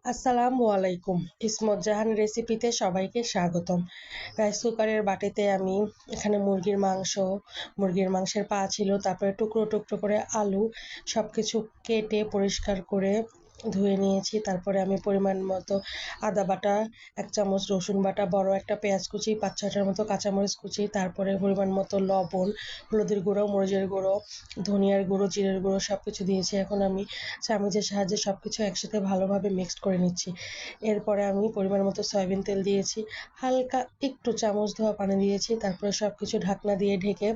আসসালামু আলাইকুম। ইসমত জাহান রেসিপিতে সবাইকে স্বাগতম। রাইস কুকারের বাটিতে আমি এখানে মুরগির মাংসের পা ছিল, তারপরে টুকরো টুকরো করে আলু সবকিছু কেটে পরিষ্কার করে ধুয়ে নিয়েছি। তারপরে আমি পরিমাণ মতো আদা বাটা, ১ চামচ রসুন বাটা, বড় একটা পেঁয়াজ কুচি, ৫-৬টার মতো কাঁচামরিচ কুচি, তারপরে পরিমাণ মতো লবণ, হলুদের গুঁড়ো, মরিচের গুঁড়ো, ধনিয়ার গুঁড়ো, জিরের গুঁড়ো সবকিছু দিয়েছি। এখন আমি চামচের সাহায্যে সবকিছু একসাথে ভালোভাবে মিক্সড করে নিচ্ছি। এরপরে আমি পরিমাণ মতো সয়াবিন তেল দিয়েছি, হালকা একটু চামচ ধোয়া পানি দিয়েছি। তারপরে সবকিছু ঢাকনা দিয়ে ঢেকে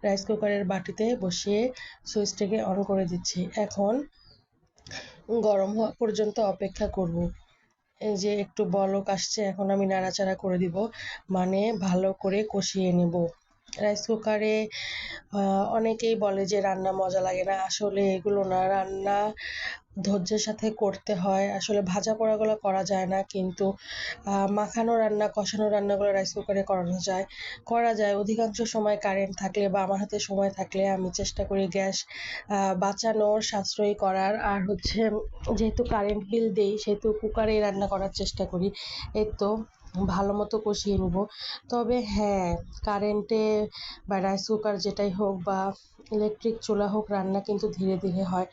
রাইস কুকারের বাটিতে বসিয়ে সুইচটাকে অন করে দিচ্ছি। এখন গরম হওয়া পর্যন্ত অপেক্ষা করব। এই যে একটু বলক আসছে, এখন আমি নাড়াচাড়া করে দিব, মানে ভালো করে কষিয়ে নেব। রাইস কুকারে অনেকেই বলে যে রান্না মজা লাগে না, আসলে এগুলো না, রান্না ধৈর্যের সাথে করতে হয়। আসলে ভাজা পোড়াগুলো করা যায় না, কিন্তু মাখানো রান্না, কষানো রান্নাগুলো রাইস কুকারে করা যায় অধিকাংশ সময় কারেন্ট থাকলে বা আমার হাতে সময় থাকলে আমি চেষ্টা করি গ্যাস বাঁচানোর, সাশ্রয়ী করার। আর হচ্ছে যেহেতু কারেন্ট বিল দেই সেহেতু কুকারেই রান্না করার চেষ্টা করি। এই তো ভালো মতো কষিয়ে নিব। তবে হ্যাঁ, কারেন্টে বা রাইস কুকার যেটাই হোক বা ইলেকট্রিক চুলা হোক, রান্না কিন্তু ধীরে ধীরে হয়।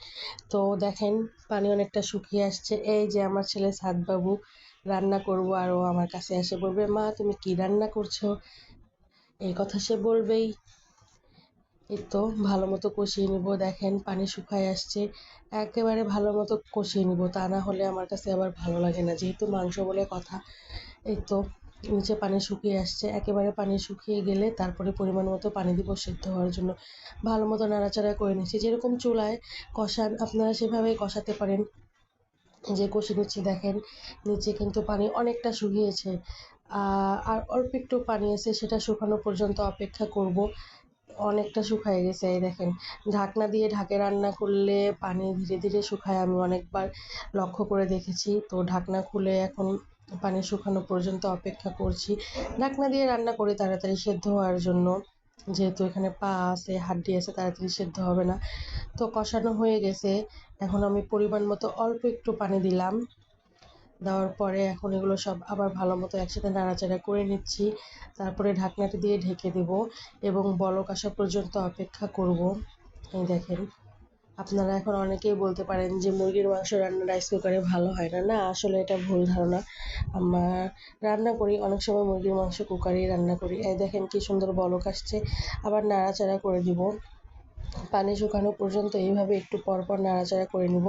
তো দেখেন পানি অনেকটা শুকিয়ে আসছে। এই যে আমার ছেলে সাদ বাবু রান্না করব, আর ও আমার কাছে এসে বলবে, মা তুমি কি রান্না করছো, এই কথা সে বলবেই। এই তো ভালো মতো কষিয়ে নিব। দেখেন পানি শুকায় আসছে, একেবারে ভালো মতো কষিয়ে নিব, তা না হলে আমার কাছে আবার ভালো লাগে না, যেহেতু মাংস বলে কথা। এই তো নিচে পানি শুকিয়ে আসছে, একেবারে পানি শুকিয়ে গেলে তারপরে পরিমাণ মতো পানি দিব সেদ্ধ হওয়ার জন্য। ভালো মতো নাড়াচাড়া করে নিচ্ছি, যেরকম চুলায় কষান আপনারা সেভাবেই কষাতে পারেন। যে কষে নিচ্ছি, দেখেন নিচে কিন্তু পানি অনেকটা শুকিয়েছে, আর অল্প একটু পানি আছে, সেটা শুকানো পর্যন্ত অপেক্ষা করব। অনেকটা শুকায় গেছে, এই দেখেন। ঢাকনা দিয়ে ঢাকে রান্না করলে পানি ধীরে ধীরে শুকায়, আমি অনেকবার লক্ষ্য করে দেখেছি। তো ঢাকনা খুলে এখন পানি শুকানো পর্যন্ত অপেক্ষা করছি। ঢাকনা দিয়ে রান্না করি তাড়াতাড়ি সেদ্ধ হওয়ার জন্য, যেহেতু এখানে পা আছে, হাড্ডি আছে, তাড়াতাড়ি সেদ্ধ হবে না। তো কষানো হয়ে গেছে, এখন আমি পরিমাণ মতো অল্প একটু পানি দিলাম। দেওয়ার পরে এখন এগুলো সব আবার ভালো মতো একসাথে নাড়াচাড়া করে নিচ্ছি। তারপরে ঢাকনাটি দিয়ে ঢেকে দেব এবং বলক আসা পর্যন্ত অপেক্ষা করব। এই দেখেন, আপনারা এখন অনেকেই বলতে পারেন যে মুরগির মাংস রান্না রাইস কুকারে ভালো হয় না। না, আসলে এটা ভুল ধারণা। আমার রান্না করি অনেক সময় মুরগির মাংস কুকারেই রান্না করি। এই দেখেন কি সুন্দর বলক আসছে, আবার নাড়াচাড়া করে দিব। পানি শুকানো পর্যন্ত এইভাবে একটু পর পর নাড়াচাড়া করে নিব।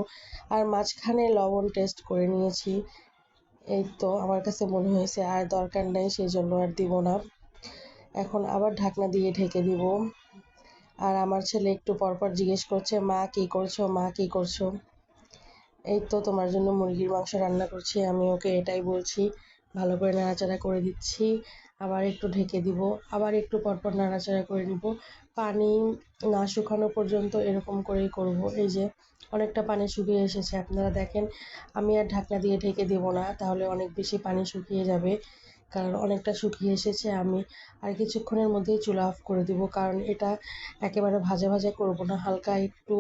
আর মাঝখানে লবণ টেস্ট করে নিয়েছি। এই তো আমার কাছে মনে হয়েছে আর দরকার নেই, সেই জন্য আর দিব না। এখন আবার ঢাকনা দিয়ে ঢেকে দিব। আর আমার ছেলে একটু পরপর জিজ্ঞেস করছে, মা কি করছো, মা কি করছো। এই তো তোমার জন্য মুরগির মাংস রান্না করছি, আমি ওকে এটাই বলছি। ভালো করে নাড়াচাড়া করে দিচ্ছি, আবার একটু ঢেকে দিব, আবার একটু পরপর নাড়াচাড়া করে নিব। পানি না শুকানো পর্যন্ত এরকম করেই করব। এই যে অনেকটা পানি শুকিয়ে এসেছে, আপনারা দেখেন। আমি আর ঢাকনা দিয়ে ঢেকে দেব না, তাহলে অনেক বেশি পানি শুকিয়ে যাবে। কারণ অনেকটা শুকিয়ে এসেছে, আমি আর কিছুক্ষণের মধ্যেই চুলা অফ করে দিব, কারণ এটা একেবারে ভাজা ভাজা করব না, হালকা একটু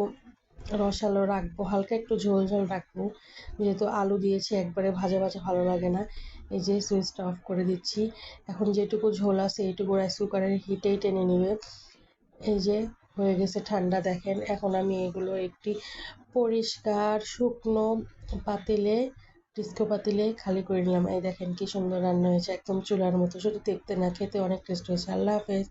রসালো রাখবো, হালকা একটু ঝোল ঝোল রাখবো, যেহেতু আলু দিয়েছি, একবারে ভাজা ভাজা ভালো লাগে না। এই যে সুইচটা অফ করে দিচ্ছি। এখন যেটুকু ঝোল আছে এইটুকু রাইস কুকারের হিটেই টেনে নেবে। এই যে হয়ে গেছে ঠান্ডা, দেখেন। এখন আমি এগুলো একটি পরিষ্কার শুকনো পাতিলে, ডিস্কো পাতিলে খালি করে নিলাম। এই দেখেন কি সুন্দর রান্না হয়েছে, একদম চুলার মতো, শুধু দেখতে না, খেতে অনেক টেস্ট হয়েছে। আল্লাহ হাফেজ।